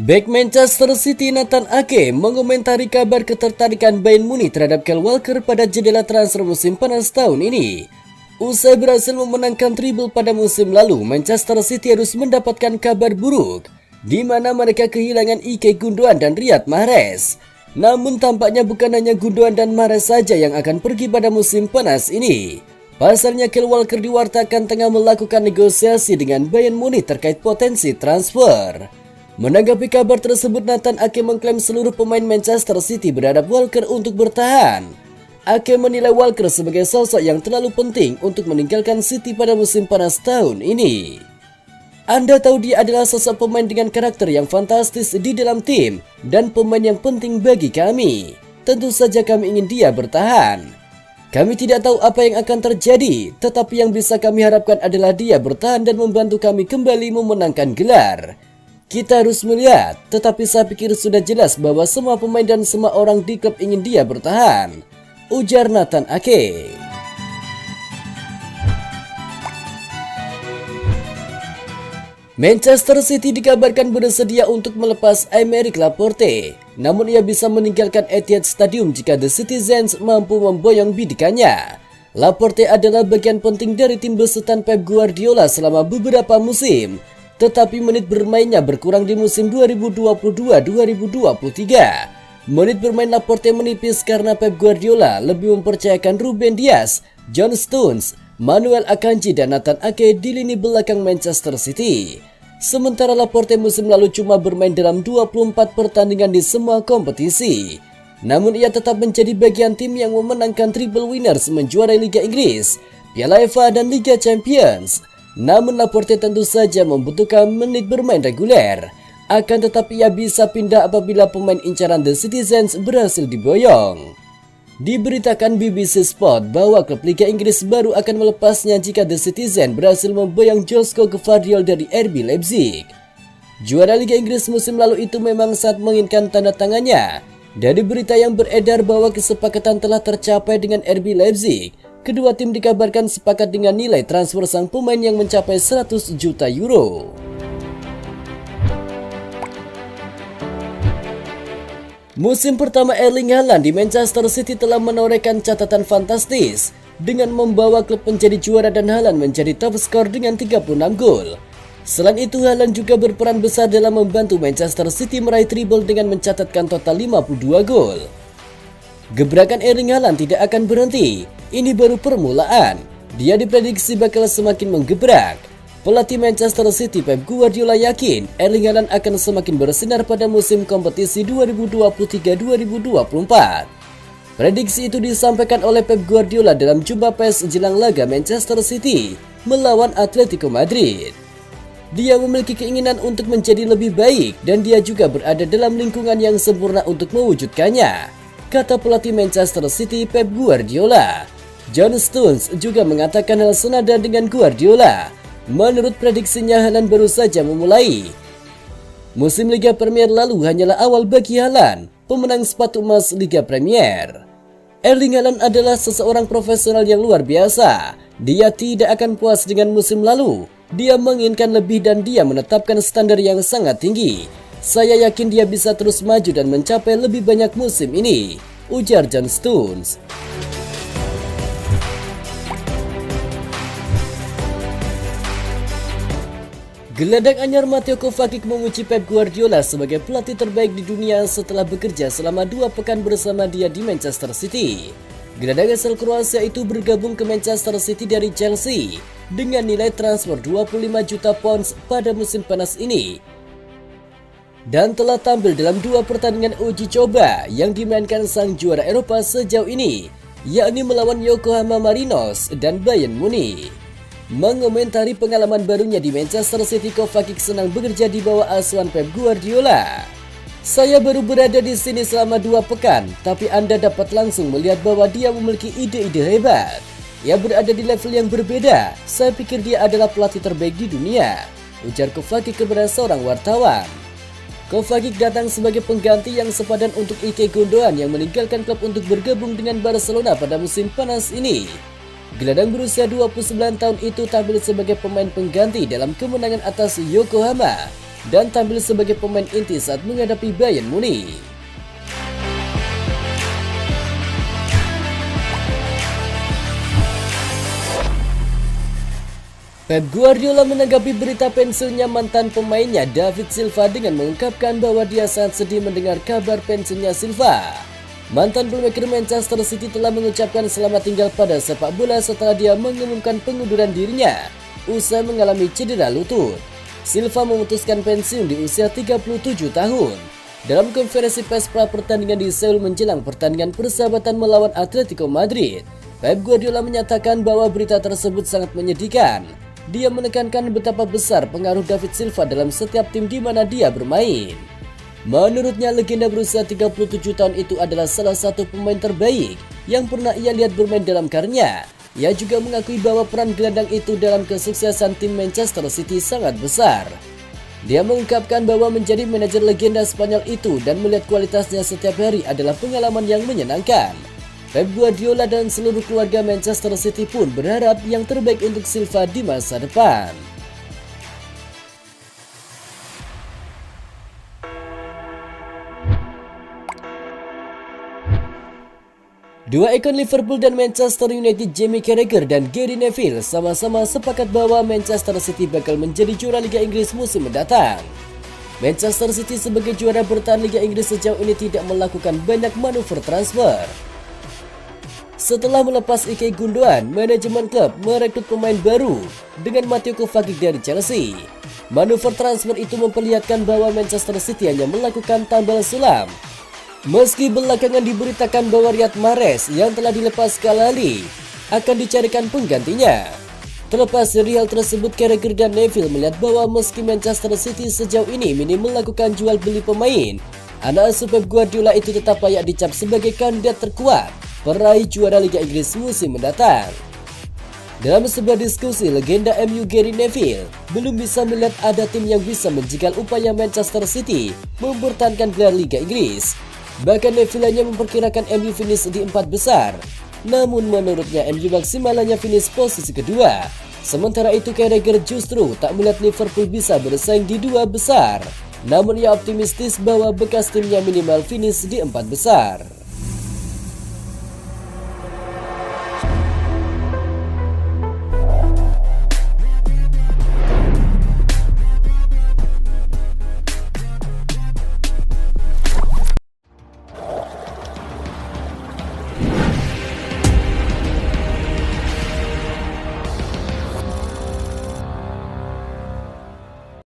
Bek Manchester City Nathan Ake mengomentari kabar ketertarikan Bayern Munich terhadap Kyle Walker pada jendela transfer musim panas tahun ini. Usai berhasil memenangkan treble pada musim lalu, Manchester City harus mendapatkan kabar buruk, di mana mereka kehilangan Ilkay Gundogan dan Riyad Mahrez. Namun tampaknya bukan hanya Gundogan dan Mahrez saja yang akan pergi pada musim panas ini. Pasalnya Kyle Walker diwartakan tengah melakukan negosiasi dengan Bayern Munich terkait potensi transfer. Menanggapi kabar tersebut, Nathan Ake mengklaim seluruh pemain Manchester City berharap Walker untuk bertahan. Ake menilai Walker sebagai sosok yang terlalu penting untuk meninggalkan City pada musim panas tahun ini. Anda tahu dia adalah sosok pemain dengan karakter yang fantastis di dalam tim dan pemain yang penting bagi kami. Tentu saja kami ingin dia bertahan. Kami tidak tahu apa yang akan terjadi, tetapi yang bisa kami harapkan adalah dia bertahan dan membantu kami kembali memenangkan gelar. Kita harus melihat, tetapi saya pikir sudah jelas bahwa semua pemain dan semua orang di klub ingin dia bertahan, ujar Nathan Ake. Manchester City dikabarkan bersedia untuk melepas Aymeric Laporte, namun ia bisa meninggalkan Etihad Stadium jika The Citizens mampu memboyong bidikannya. Laporte adalah bagian penting dari tim besutan Pep Guardiola selama beberapa musim, tetapi menit bermainnya berkurang di musim 2022-2023. Menit bermain Laporte menipis karena Pep Guardiola lebih mempercayakan Ruben Dias, John Stones, Manuel Akanji dan Nathan Ake di lini belakang Manchester City. Sementara Laporte musim lalu cuma bermain dalam 24 pertandingan di semua kompetisi. Namun ia tetap menjadi bagian tim yang memenangkan triple winners menjuarai Liga Inggris, Piala FA dan Liga Champions. Namun Laporte tentu saja membutuhkan menit bermain reguler. Akan tetapi ia bisa pindah apabila pemain incaran The Citizens berhasil diboyong. Diberitakan BBC Sport bahwa klub Liga Inggris baru akan melepasnya jika The Citizen berhasil memboyong Joško Gvardiol dari RB Leipzig. Juara Liga Inggris musim lalu itu memang sangat menginginkan tanda tangannya. Dari berita yang beredar bahwa kesepakatan telah tercapai dengan RB Leipzig, kedua tim dikabarkan sepakat dengan nilai transfer sang pemain yang mencapai 100 juta euro. Musim pertama Erling Haaland di Manchester City telah menorehkan catatan fantastis dengan membawa klub menjadi juara dan Haaland menjadi top skor dengan 36 gol. Selain itu, Haaland juga berperan besar dalam membantu Manchester City meraih treble dengan mencatatkan total 52 gol. Gebrakan Erling Haaland tidak akan berhenti. Ini baru permulaan. Dia diprediksi bakal semakin menggebrak. Pelatih Manchester City Pep Guardiola yakin Erling Haaland akan semakin bersinar pada musim kompetisi 2023-2024. Prediksi itu disampaikan oleh Pep Guardiola dalam jumpa pers jelang laga Manchester City melawan Atletico Madrid. Dia memiliki keinginan untuk menjadi lebih baik dan dia juga berada dalam lingkungan yang sempurna untuk mewujudkannya, kata pelatih Manchester City Pep Guardiola. John Stones juga mengatakan hal senada dengan Guardiola. Menurut prediksinya, Haaland baru saja memulai. Musim Liga Premier lalu hanyalah awal bagi Haaland, pemenang sepatu emas Liga Premier. Erling Haaland adalah seseorang profesional yang luar biasa. Dia tidak akan puas dengan musim lalu. Dia menginginkan lebih dan dia menetapkan standar yang sangat tinggi. Saya yakin dia bisa terus maju dan mencapai lebih banyak musim ini, ujar John Stones. Gelandang anyar Mateo Kovacic memuji Pep Guardiola sebagai pelatih terbaik di dunia setelah bekerja selama 2 pekan bersama dia di Manchester City. Gelandang asal Kroasia itu bergabung ke Manchester City dari Chelsea dengan nilai transfer 25 juta pounds pada musim panas ini dan telah tampil dalam 2 pertandingan uji coba yang dimainkan sang juara Eropa sejauh ini, yakni melawan Yokohama Marinos dan Bayern Munich. Mengomentari pengalaman barunya di Manchester City, Kovacic senang bekerja di bawah asuhan Pep Guardiola. Saya baru berada di sini selama 2 pekan, tapi Anda dapat langsung melihat bahwa dia memiliki ide-ide hebat. Ia berada di level yang berbeda. Saya pikir dia adalah pelatih terbaik di dunia, ujar Kovacic kepada seorang wartawan. Kovacic datang sebagai pengganti yang sepadan untuk Ilkay Gundogan yang meninggalkan klub untuk bergabung dengan Barcelona pada musim panas ini. Gelandang berusia 29 tahun itu tampil sebagai pemain pengganti dalam kemenangan atas Yokohama dan tampil sebagai pemain inti saat menghadapi Bayern Munich. Pep Guardiola menanggapi berita pensiunnya mantan pemainnya David Silva dengan mengungkapkan bahwa dia sangat sedih mendengar kabar pensiunnya Silva. Mantan playmaker Manchester City telah mengucapkan selamat tinggal pada sepak bola setelah dia mengumumkan pengunduran dirinya usai mengalami cedera lutut. Silva memutuskan pensiun di usia 37 tahun. Dalam konferensi pers pra pertandingan di Seoul menjelang pertandingan persahabatan melawan Atletico Madrid, Pep Guardiola menyatakan bahwa berita tersebut sangat menyedihkan. Dia menekankan betapa besar pengaruh David Silva dalam setiap tim di mana dia bermain. Menurutnya, legenda berusia 37 tahun itu adalah salah satu pemain terbaik yang pernah ia lihat bermain dalam karirnya. Ia juga mengakui bahwa peran gelandang itu dalam kesuksesan tim Manchester City sangat besar. Dia mengungkapkan bahwa menjadi manajer legenda Spanyol itu dan melihat kualitasnya setiap hari adalah pengalaman yang menyenangkan. Pep Guardiola dan seluruh keluarga Manchester City pun berharap yang terbaik untuk Silva di masa depan. Dua ikon Liverpool dan Manchester United, Jamie Carragher dan Gary Neville, sama-sama sepakat bahwa Manchester City bakal menjadi juara Liga Inggris musim mendatang. Manchester City sebagai juara bertahan Liga Inggris sejauh ini tidak melakukan banyak manuver transfer. Setelah melepas Ike Gundogan, manajemen klub merekrut pemain baru dengan Mateo Kovacic dari Chelsea. Manuver transfer itu memperlihatkan bahwa Manchester City hanya melakukan tambal sulam. Meski belakangan diberitakan bahwa Riyad Mahrez yang telah dilepas Al-Ahly akan dicarikan penggantinya. Terlepas dari hal tersebut, Carragher dan Neville melihat bahwa meski Manchester City sejauh ini minim melakukan jual beli pemain, anak asuh Pep Guardiola itu tetap layak dicap sebagai kandidat terkuat peraih juara Liga Inggris musim mendatang. Dalam sebuah diskusi, legenda MU Gary Neville belum bisa melihat ada tim yang bisa menjegal upaya Manchester City mempertahankan gelar Liga Inggris. Bahkan Neville hanya memperkirakan MU finish di 4 besar. Namun menurutnya MU maksimal hanya finish posisi kedua. Sementara itu Carragher justru tak melihat Liverpool bisa bersaing di 2 besar. Namun ia optimistis bahwa bekas timnya minimal finish di 4 besar.